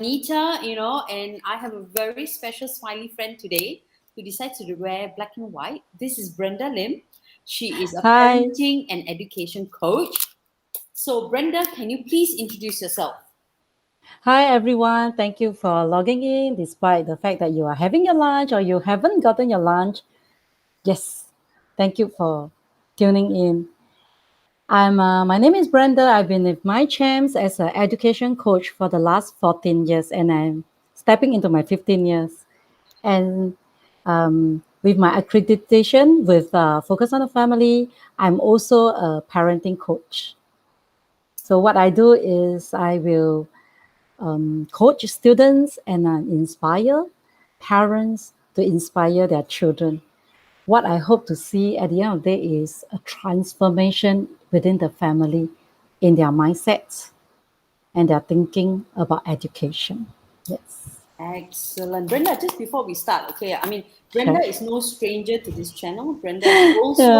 Anita, and I have a very special smiley friend today who decides to wear black and white. This is Brenda Lim. She is a Hi. parenting and education coach. So, Brenda, can you please introduce yourself? Hi, everyone. Thank you for logging in despite the fact that you are having your lunch or you haven't gotten your lunch. Yes, thank you for tuning in. My name is Brenda. I've been with my champs as an education coach for the last 14 years, and I'm stepping into my 15 years. And with my accreditation with Focus on the Family, I'm also a parenting coach. So what I do is I will coach students and inspire parents to inspire their children. What I hope to see at the end of the day is a transformation within the family in their mindsets and their thinking about education. Yes. Excellent. Brenda, just before we start, okay, Brenda Okay. is no stranger to this channel. Brenda is also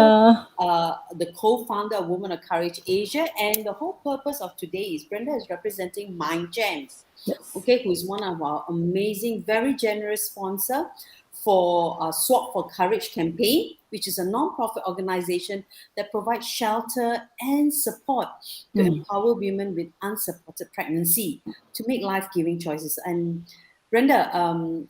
Yeah. the co-founder of Women of Courage Asia, and the whole purpose of today is Brenda is representing Mind Gems, Yes. okay, who is one of our amazing, very generous sponsor for Swot for Courage campaign, which is a non-profit organization that provides shelter and support to empower women with unsupported pregnancy to make life-giving choices. And Brenda,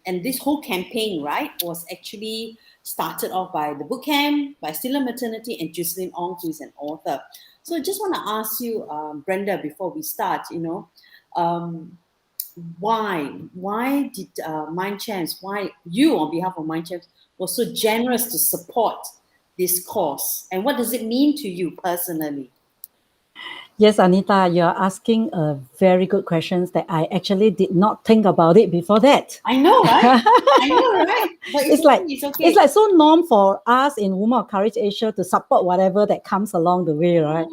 and this whole campaign, right, was actually started off by the bootcamp, by Stilla Maternity, and Jocelyn Ong, who is an author. So I just want to ask you, Brenda, before we start, um, why did Mind Champs, why you on behalf of Mind Champs was so generous to support this cause, and what does it mean to you personally? Yes, Anita, you're asking a very good questions that I actually did not think about it before that. I know, right? I know, right? But it's it's okay. like It's it's okay. like so norm for us in Women of Courage Asia to support whatever that comes along the way, right?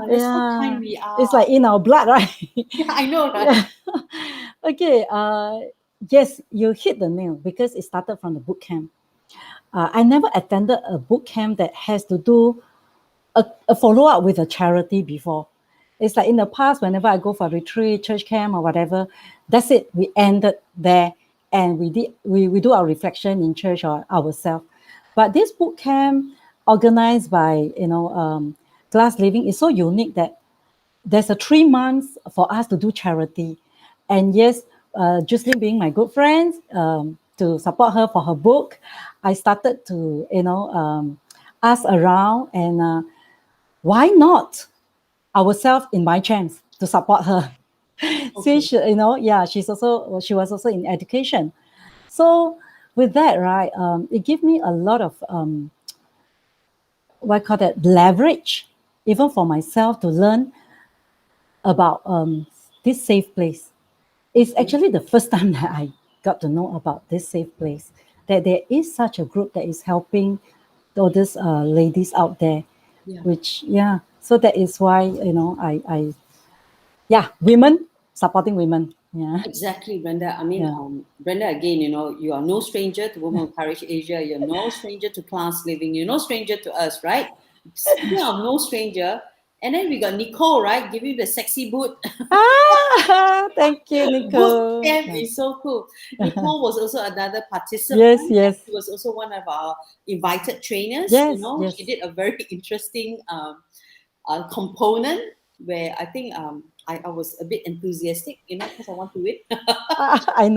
That's how kind Yeah, we it's are. like in our blood, right? Yeah, I know, right? Yeah. Okay. Yes, you hit the nail because it started from the boot camp. I never attended a boot camp that has to do a follow up with a charity before. It's like in the past, whenever I go for retreat, church camp, or whatever, that's it. We ended there, and we do our reflection in church or ourselves. But this boot camp, organized by Glass Living, is so unique that there's a 3 months for us to do charity, and yes, Jocelyn being my good friend, to support her for her book, I started to ask around and. Why not ourselves in my chance to support her? Okay. Since yeah, she was also in education. So with that, right, it gave me a lot of what I call that leverage, even for myself to learn about this safe place. It's actually the first time that I got to know about this safe place. That there is such a group that is helping all these ladies out there, Yeah. which yeah. So that is why I yeah, women supporting women. Yeah, Exactly, Brenda. yeah. Brenda, again, you are no stranger to Women of Courage Asia. You're no stranger to Class Living. You're no stranger to us, right? Speaking of no stranger, and then we got Nicole, right? Give you the sexy boot. Thank you, Boot Nicole. camp is so cool. Nicole was also another Yes, participant, and yes, she was also one of our invited trainers. yes, She yes. did a very interesting component where I think I was a bit enthusiastic, because I want to win. I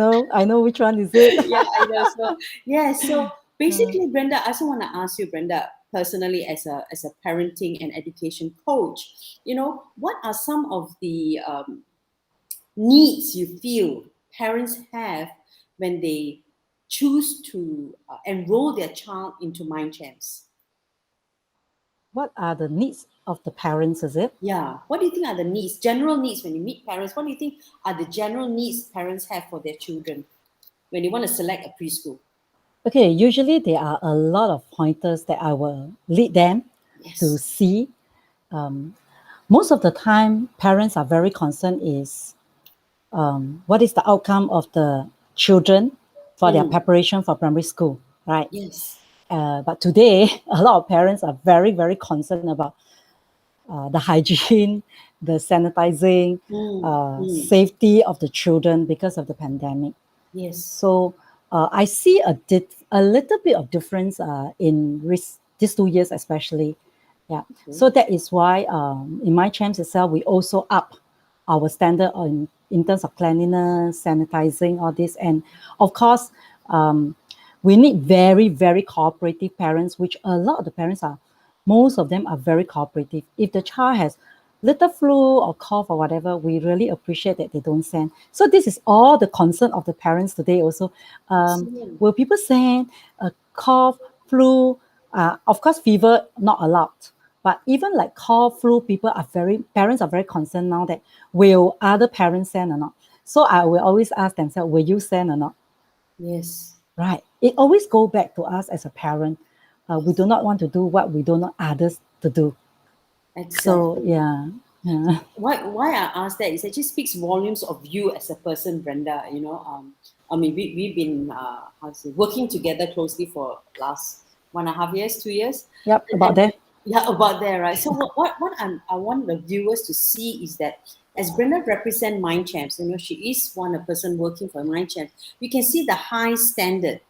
know which one is it. Yeah, I know. So yeah, so Uh, basically, Brenda, I also want to ask you, Brenda, personally as a parenting and education coach, what are some of the needs you feel parents have when they choose to enroll their child into Mind Champs? what are the needs of the parents? Is it? Yeah, what do you think are the needs, general needs when you meet parents? What do you think are the general needs parents have for their children when they want to select a preschool? Okay, usually there are a lot of pointers that I will lead them to Yes. see. Most of the time, parents are very concerned is what is the outcome of the children for their Mm, preparation for primary school, right? yes. But today, a lot of parents are very, very concerned about the hygiene the sanitizing, safety of the children because of the pandemic. Yes. So I see a little bit of difference in these 2 years especially. Yeah. Okay. So that is why in my champs itself, we also up our standard in terms of cleanliness, sanitizing, all this. And of course, we need very, very cooperative parents, which a lot of the parents are, most of them are very cooperative. If the child has little flu or cough or whatever, we really appreciate that they don't send. So this is all the concern of the parents today also. Will people send a cough, flu? Of course, fever not allowed. But even like cough, flu, parents are very concerned now that will other parents send or not. So I will always ask themselves, will you send or not? Yes. Right. It always go back to us as a parent. We do not want to do what we don't want others to do. Exactly. So yeah. Why I ask that is it just speaks volumes of you as a person, Brenda. You know, I mean, we've been working together closely for last 1.5 years, 2 years. Yep, about that. Yeah, about there, right? So what I want the viewers to see is that as Brenda represents Mind Champs, you know, she is one person working for Mind Champs. We can see the high standard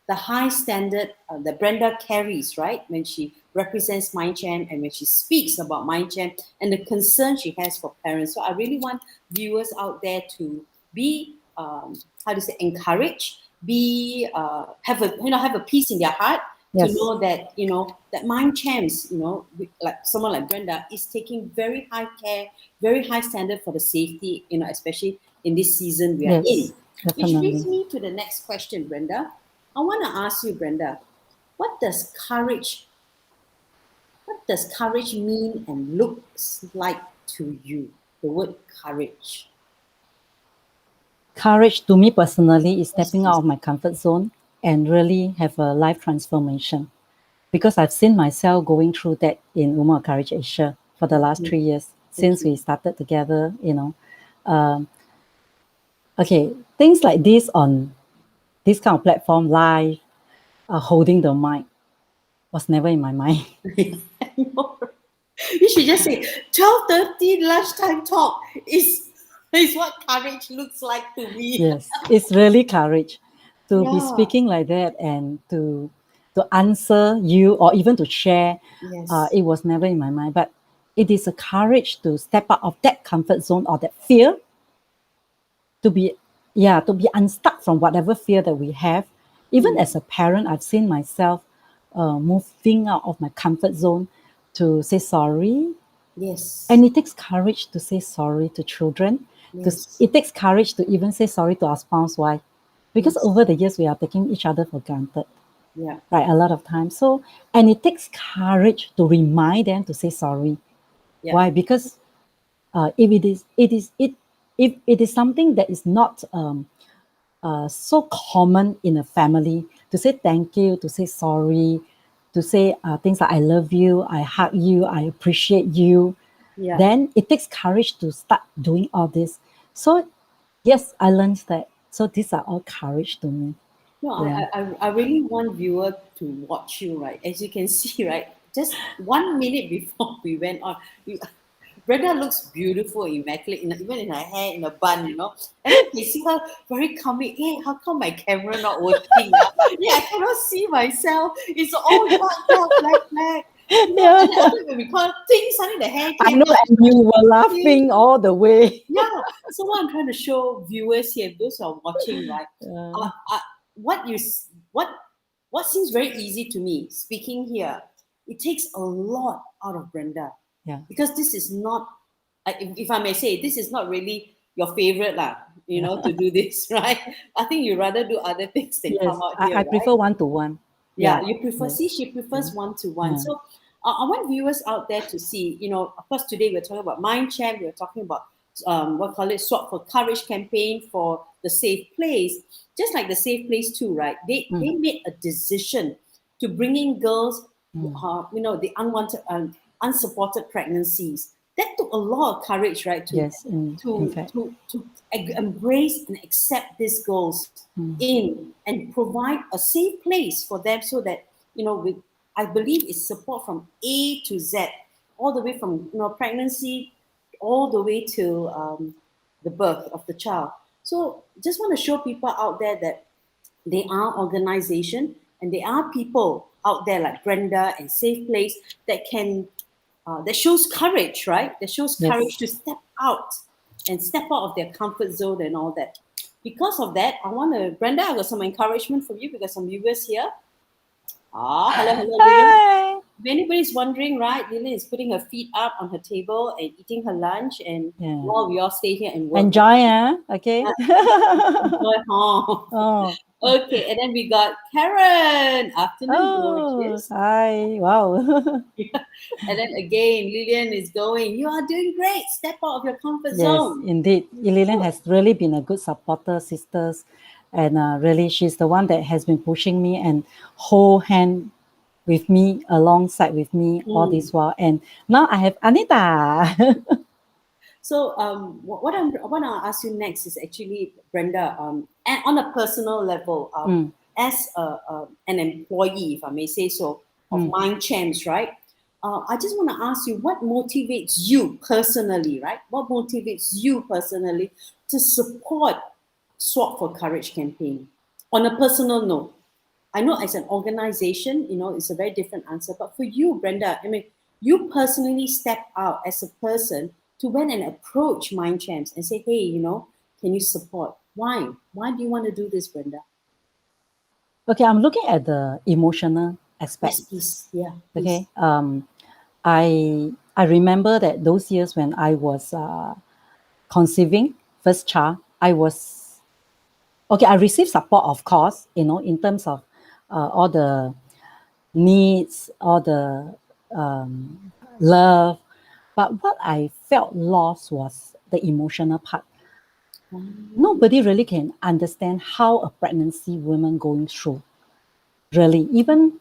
that Brenda carries, right, when she represents Mind Champ and when she speaks about Mind Champ and the concern she has for parents. So I really want viewers out there to be, encouraged, have a peace in their heart. Yes. To know that that Mind Champs, like someone like Brenda, is taking very high care, very high standard for the safety, especially in this season we are in. Which brings me to the next question, Brenda. I want to ask you, Brenda, what does courage mean and looks like to you? The word courage. Courage to me personally is stepping out of my comfort zone and really have a life transformation. Because I've seen myself going through that in Women of Courage Asia for the last 3 years since we started together, okay, things like this on this kind of platform, live, holding the mic, was never in my mind. You should just say 12:30 lunchtime talk is what courage looks like to me. Yes, it's really courage to be speaking like that and to answer you or even to share. It was never in my mind, but it is a courage to step out of that comfort zone or that fear, to be unstuck from whatever fear that we have. Even as a parent, I've seen myself moving out of my comfort zone to say sorry. Yes. And it takes courage to say sorry to children. Yes. It takes courage to even say sorry to our spouse. Why? Because over the years, we are taking each other for granted. Yeah. Right, a lot of times. So, and it takes courage to remind them to say sorry. Yeah. Why? Because if it is something that is not so common in a family, to say thank you, to say sorry, to say things like I love you, I hug you, I appreciate you, then it takes courage to start doing all this. So yes, I learned that. So these are all courage to me. No, I really want viewer to watch you, right? As you can see, right, just 1 minute before we went on, Brenda looks beautiful, immaculate, even in her hair, in a bun, And then you see her very calming. Hey, how come my camera not working? Yeah, I cannot see myself. It's all dark, black. And then when we call things, suddenly the hair I came know, and you were laughing all the way. Yeah. So what I'm trying to show viewers here, those who are watching, right? What seems very easy to me, speaking here, it takes a lot out of Brenda. Yeah. Because this is not, if I may say, this is not really your favorite, to do this, right? I think you rather do other things than come out here. I prefer one-to-one. Yeah, you prefer. See, she prefers one-to-one. So I want viewers out there to see. Of course, today we're talking about Mind Champ. We're talking about Swot for Courage campaign for the safe place. Just like the safe place too, right? They made a decision to bring in girls, the unwanted, unsupported pregnancies. That took a lot of courage, right? To embrace and accept these girls in and provide a safe place for them, so that I believe it's support from A to Z, all the way from pregnancy all the way to the birth of the child. So just want to show people out there that there are organizations and there are people out there like Brenda and Safe Place that can that shows courage, right? That shows courage to step out and step out of their comfort zone and all that. Because of that, I want to, Brenda, I got some encouragement for you because some viewers here. Hello, Lillian. Hi. If anybody's wondering, right, Lillian is putting her feet up on her table and eating her lunch, and while we all stay here and work. Enjoy, okay? Enjoy, Oh. Okay, and then we got Karen. Afternoon, gorgeous. Hi. Wow. And then again, Lillian is going, you are doing great. Step out of your comfort Yes, zone. indeed. Lillian has really been a good supporter, sisters. And really, she's the one that has been pushing me and hold hand with me, alongside with me all this while. And now I have Anita. So what I want to ask you next is actually, Brenda, and on a personal level, as an employee, if I may say so, of Mind Champs, right? I just want to ask you, what motivates you personally, right? What motivates you personally to support Swot for Courage campaign on a personal note? I know as an organization, it's a very different answer. But for you, Brenda, I mean, you personally step out as a person to went and approach Mind Champs and say, hey, can you support? Why? Why do you want to do this, Brenda? Okay, I'm looking at the emotional aspect. Yes, please. Yeah. Please. Okay. I remember that those years when I was conceiving first child, I received support, of course, in terms of all the needs, all the love. But what I felt lost was the emotional part. Nobody really can understand how a pregnancy woman going through. Really, even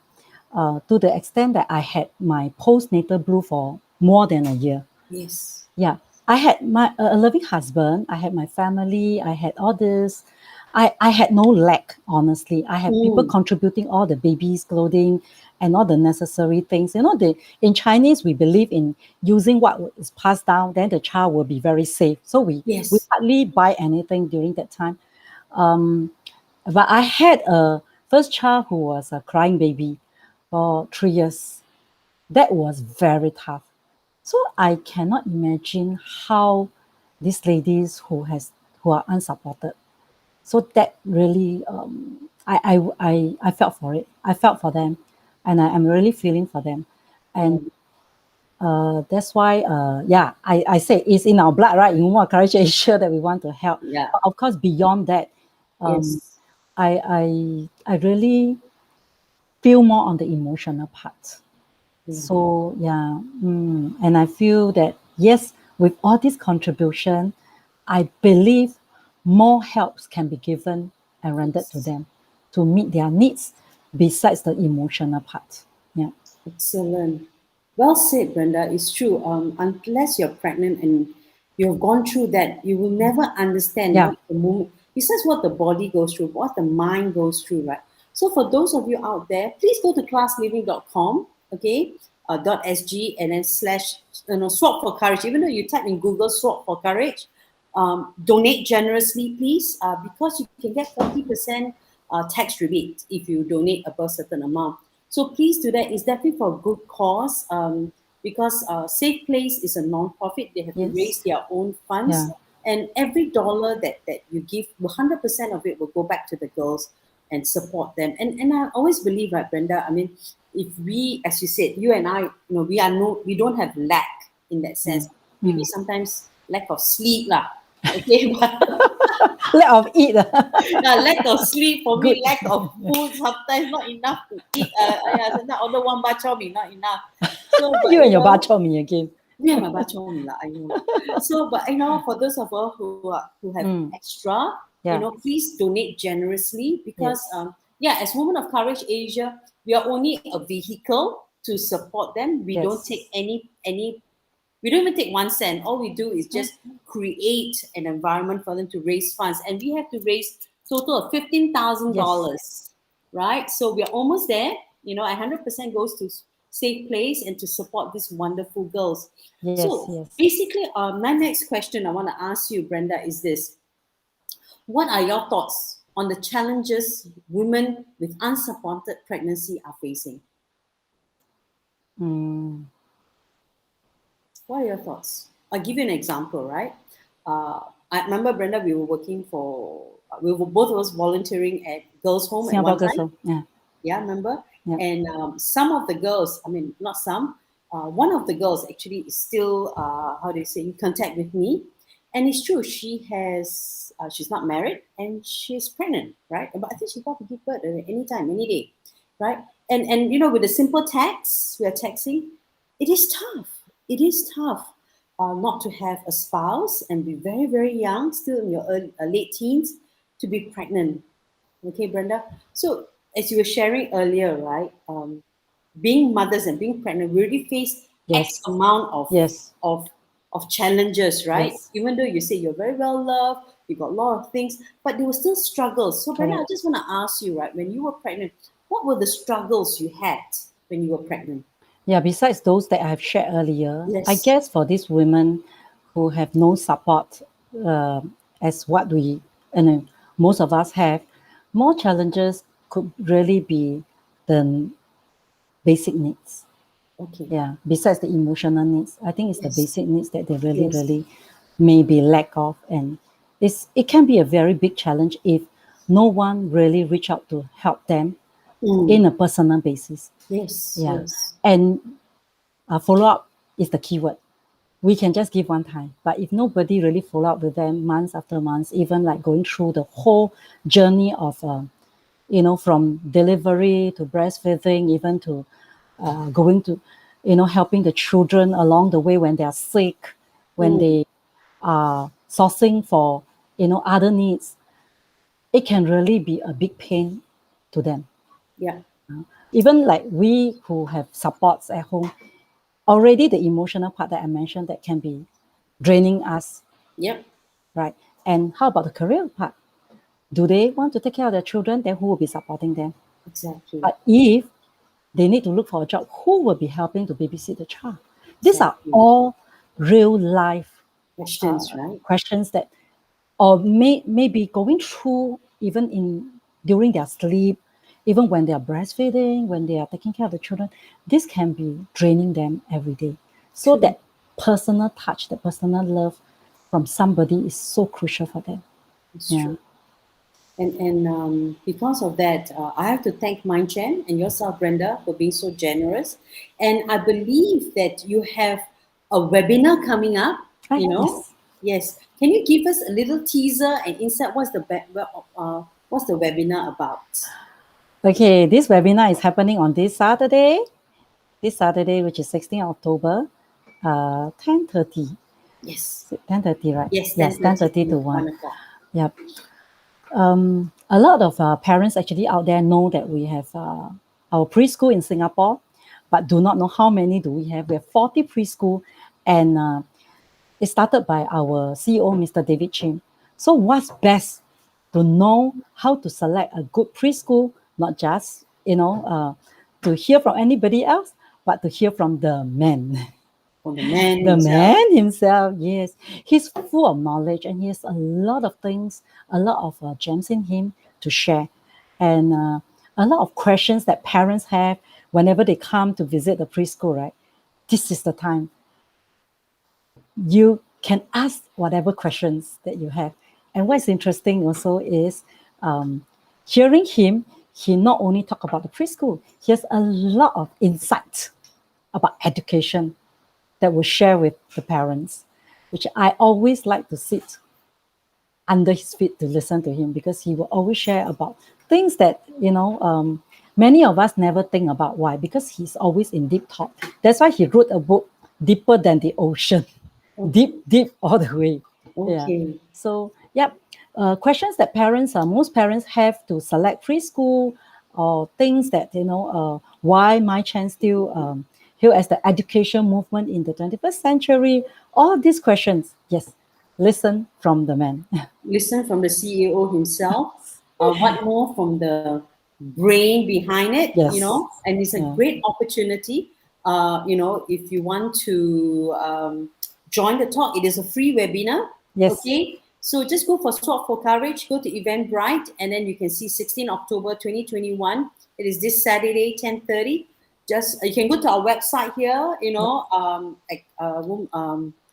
to the extent that I had my postnatal blue for more than a year. Yes. Yeah. I had a loving husband. I had my family. I had all this. I had no lack, honestly. I had people contributing all the baby's clothing and all the necessary things. In Chinese, we believe in using what is passed down, then the child will be very safe. So we hardly buy anything during that time. But I had a first child who was a crying baby for 3 years. That was very tough. So I cannot imagine how these ladies who are unsupported. So that really, I felt for it. I felt for them, and I am really feeling for them, and that's why, I say it's in our blood, right? In What Courage Asia, that we want to help. Yeah. But of course, beyond that, I really feel more on the emotional part. So and I feel that yes, with all this contribution, I believe more helps can be given and rendered to them to meet their needs besides the emotional part. Yeah. Excellent. Well said, Brenda. It's true. Unless you're pregnant and you've gone through that, you will never understand what the moment, besides what the body goes through, what the mind goes through, right? So for those of you out there, please go to classliving.com, okay, .sg, and then / Swot for Courage. Even though you type in Google Swot for Courage, donate generously, please, because you can get 40% tax rebate if you donate above a certain amount. So please do that. It's definitely for a good cause, because Safe Place is a non-profit. They have to raise their own funds. And every dollar that you give, 100% of it will go back to the girls and support them. And I always believe, right, Brenda, I mean, if we, as you said, you and I, we don't have lack in that sense. Maybe sometimes lack of sleep lah. Okay, lack of eat. Lack of sleep for me, lack of food, sometimes not enough to eat. Sometimes order one bak chor mee, not enough. So, but, you and your bak chor mee again. Me and my bak chor mee lah, I know. So, but for those of us who have extra, please donate generously, because as Women of Courage Asia, we are only a vehicle to support them. We don't take any. We don't even take 1 cent. All we do is just create an environment for them to raise funds. And we have to raise total of $15,000, right? So we're almost there. 100% goes safe place and to support these wonderful girls. Yes, So yes. basically, my next question I want to ask you, Brenda, is this. What are your thoughts on the challenges women with unsupported pregnancy are facing? Mm, What are your thoughts? I'll give you an example, right? I remember, Brenda, we were both of us volunteering at Girls' Home at Singapore one Girls time. Home. Yeah. Yeah, remember? Yeah. And some of the girls, I mean, not some, one of the girls actually is still, how do you say, in contact with me. And it's true, she's not married and she's pregnant, right? But I think she's about to give birth anytime, any day, right? And with a simple text, we are texting, it is tough. It is tough not to have a spouse and be very, very young, still in your late teens, to be pregnant. Okay, Brenda. So as you were sharing earlier, right? Being mothers and being pregnant, we already face X Yes. amount Yes. of challenges, right? Yes. Even though you say you're very well loved, you got a lot of things, but there were still struggles. So, Brenda, I Correct. just want to ask you, right? When you were pregnant, what were the struggles you had when you were pregnant? Yeah, besides those that I have shared earlier, I Yes. guess for these women who have no support, as what we and most of us have, more challenges could really be the basic needs. Okay. Yeah, besides the emotional needs, I think it's the Yes. basic needs that they really, Yes. really maybe lack of, and it can be a very big challenge if no one really reach out to help them in Mm. a personal basis. Yes. Yeah, Yes. and follow up is the keyword. We can just give one time, but if nobody really follow up with them months after months, even like going through the whole journey of from delivery to breastfeeding, even to going to helping the children along the way when they are sick, when Mm. they are sourcing for other needs, it can really be a big pain to them. Yeah. Even like we who have supports at home, already the emotional part that I mentioned that can be draining us, Yep. right? And how about the career part? Do they want to take care of their children? Then who will be supporting them? Exactly. But if they need to look for a job, who will be helping to babysit the child? These are Exactly. all real life Questions, right? questions that, or may be going through even during their sleep, even when they are breastfeeding, when they are taking care of the children. This can be draining them every day. So True. that personal touch, that personal love from somebody is so crucial for them. It's Yeah. true. And because of that, I have to thank Mindchan and yourself, Brenda, for being so generous. And I believe that you have a webinar coming up. Ah, You know, yes. yes. Can you give us a little teaser and insight? What's the webinar about? Okay, this webinar is happening on this Saturday, which is 16th October, 10:30. Yes, 10:30, right? yes, Yes, 10:30 10:30 to to 1. 1 o'clock. Yep. A lot of parents actually out there know that we have our preschool in Singapore, but do not know how many do we have. We have 40 preschool, and it started by our CEO, Mr. David Chin. So what's best to know how to select a good preschool, not just, to hear from anybody else, but to hear from the man. From the man The himself. man himself, yes. He's full of knowledge and he has a lot of things, a lot of gems in him to share. And a lot of questions that parents have whenever they come to visit the preschool, right? This is the time you can ask whatever questions that you have. And what's interesting also is hearing him, he not only talk about the preschool, he has a lot of insight about education that will share with the parents, which I always like to sit under his feet to listen to him because he will always share about things that many of us never think about. Why? Because he's always in deep thought. That's why he wrote a book deeper than the ocean, Okay. deep all the way. Yeah. Okay. So yep, questions that most parents have to select preschool, or things that why my chance still here as the education movement in the 21st century. All these questions, yes, listen from the man. Listen from the CEO himself. What more from the brain behind it, Yes. and it's a Yeah. great opportunity if you want to join the talk, it is a free webinar. Yes. Okay. So just go for Swot for Courage, go to Eventbrite, and then you can see 16 October 2021. It is this Saturday, 10:30. Just you can go to our website here,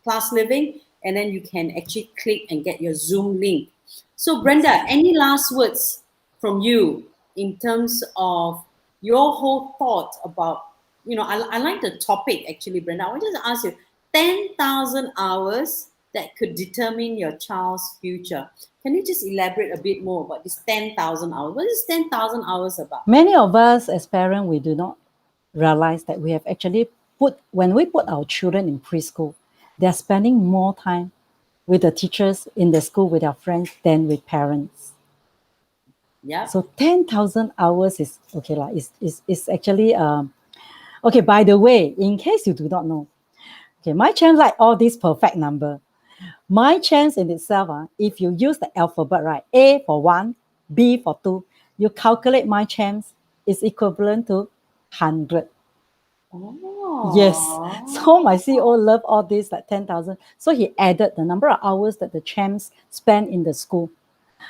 Class Living, and then you can actually click and get your Zoom link. So Brenda, any last words from you in terms of your whole thought about, I like the topic actually, Brenda. I wanted to ask you, 10,000 hours that could determine your child's future. Can you just elaborate a bit more about this 10,000 hours? What is 10,000 hours about? Many of us as parents, we do not realize that we have actually when we put our children in preschool, they're spending more time with the teachers in the school, with their friends, than with parents. Yeah. So 10,000 hours is okay. Is actually, okay, by the way, in case you do not know, okay, my chance like all these perfect number. My chance in itself, if you use the alphabet, right, A for 1, B for 2, you calculate my chance is equivalent to 100. Oh. Yes. So my CEO loved all this, like 10,000. So he added the number of hours that the champs spend in the school.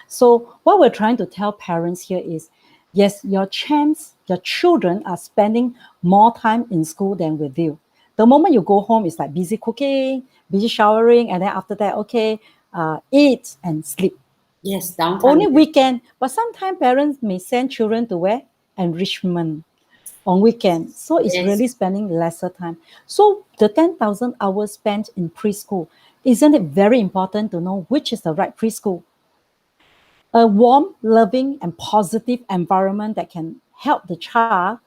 So what we're trying to tell parents here is, yes, your champs, your children are spending more time in school than with you. The moment you go home, it's like busy cooking, busy showering, and then after that, okay, eat and sleep. Yes, downtime. Only weekend. But sometimes parents may send children to where? Enrichment on weekends. So it's really spending lesser time. So the 10,000 hours spent in preschool, isn't it very important to know which is the right preschool? A warm, loving, and positive environment that can help the child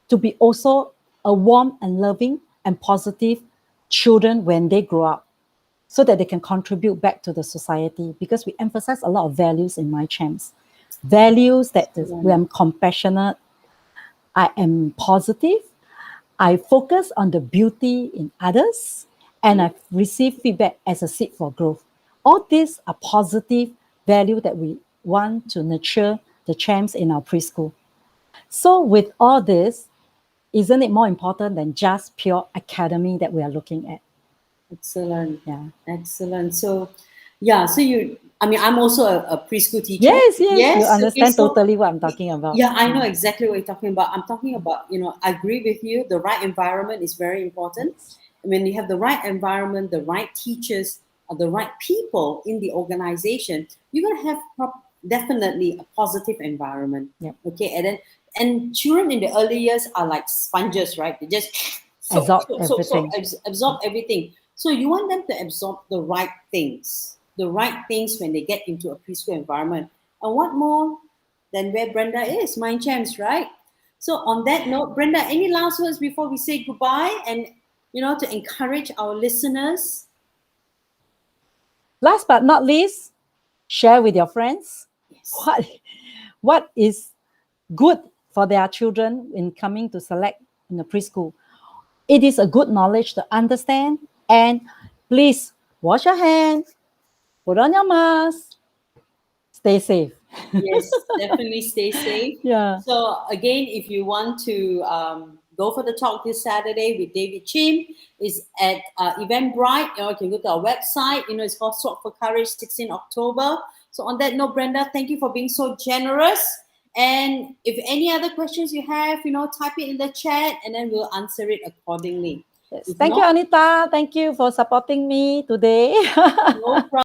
to be also a warm and loving and positive children when they grow up, so that they can contribute back to the society, because we emphasize a lot of values in my champs. Values that I am compassionate, I am positive, I focus on the beauty in others, and I receive feedback as a seed for growth. All these are positive value that we want to nurture the champs in our preschool. So with all this, isn't it more important than just pure academy that we are looking at? Excellent. Yeah. Excellent. So, I'm also a preschool teacher. Yes, you understand totally what I'm talking about. Yeah, I know exactly what you're talking about. I'm talking about, I agree with you. The right environment is very important. When you have the right environment, the right teachers, the right people in the organization, you're going to have definitely a positive environment. Yep. Okay. And children in the early years are like sponges, right? They just absorb everything. So you want them to absorb the right things when they get into a preschool environment. And what more than where Brenda is, Mind Champs, right? So on that note, Brenda, any last words before we say goodbye and, to encourage our listeners? Last but not least, share with your friends what is good for their children in coming to select in the preschool. It is a good knowledge to understand, and please wash your hands, put on your mask, stay safe. Yes, definitely stay safe. Yeah. So again, if you want to go for the talk this Saturday with David Chim, is at Eventbrite. You can go to our website. It's called Swot for Courage, 16 October. So on that note, Brenda, thank you for being so generous. And if any other questions you have, type it in the chat, and then we'll answer it accordingly. Yes. Thank you, Anita. Thank you for supporting me today. No problem.